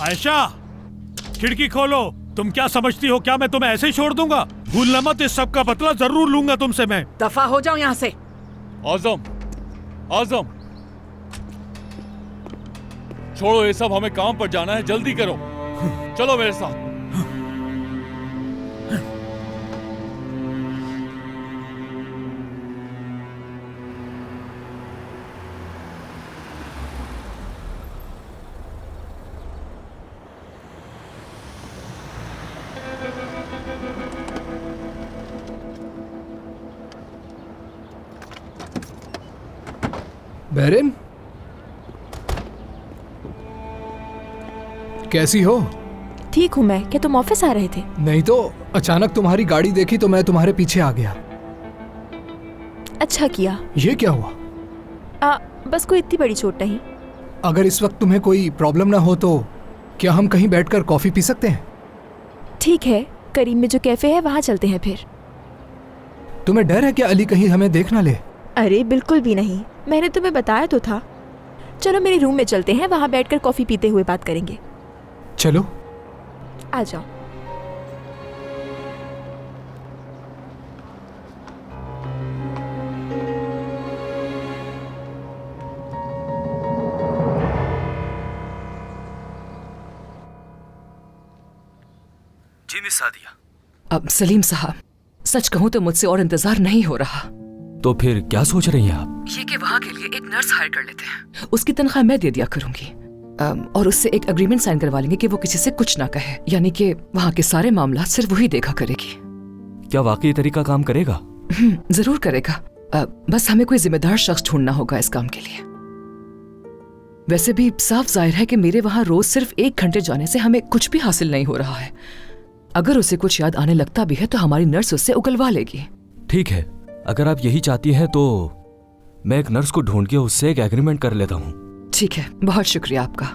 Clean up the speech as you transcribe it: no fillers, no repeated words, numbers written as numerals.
आयशा, खिड़की खोलो। तुम क्या समझती हो, क्या मैं तुम्हें ऐसे ही छोड़ दूंगा? भूलना मत, इस सब का बदला जरूर लूंगा तुमसे मैं। दफा हो जाओ यहाँ से। आजम, आजम, छोड़ो ये सब, हमें काम पर जाना है, जल्दी करो। चलो मेरे साथ। बहरीन, कैसी हो? ठीक हूँ मैं। क्या तुम ऑफिस आ रहे थे? नहीं तो अचानक तुम्हारी गाड़ी देखी तो मैं तुम्हारे पीछे आ गया। अच्छा किया। ये क्या हुआ? बस कोई इतनी बड़ी चोट नहीं। अगर इस वक्त तुम्हें कोई प्रॉब्लम ना हो तो क्या हम कहीं बैठकर कॉफी पी सकते हैं? ठीक है, करीब में जो कैफे है वहाँ चलते हैं फिर। तुम्हें डर है कि अली कहीं हमें देख ना ले? अरे बिल्कुल भी नहीं, मैंने तुम्हें बताया तो था। चलो मेरे रूम में चलते हैं, वहाँ बैठकर कॉफी पीते हुए बात करेंगे। चलो आ जाओ। जी मिस सादिया। अब सलीम साहब, सच कहूँ तो मुझसे और इंतजार नहीं हो रहा। तो फिर क्या सोच रही हैं आप? ये कि वहाँ के लिए एक नर्स हायर कर लेते हैं, उसकी तनख्वाह मैं दे दिया करूंगी, और उससे एक एग्रीमेंट साइन करवा लेंगे कि वो किसी से कुछ ना कहे, यानी कि वहाँ के सारे मामला सिर्फ वही देखा करेगी। क्या वाकई तरीका काम करेगा? जरूर करेगा। बस हमें कोई जिम्मेदार शख्स ढूंढना होगा इस काम के लिए। वैसे भी साफ जाहिर है कि मेरे वहाँ रोज सिर्फ 1 घंटे जाने से हमें कुछ भी हासिल नहीं हो रहा है। अगर उसे कुछ याद आने लगता भी है तो हमारी नर्स उससे उगलवा लेगी। ठीक है, अगर आप यही चाहती हैं तो मैं एक नर्स को ढूंढ के उससे एक एग्रीमेंट कर लेता हूँ। ठीक है, बहुत शुक्रिया आपका।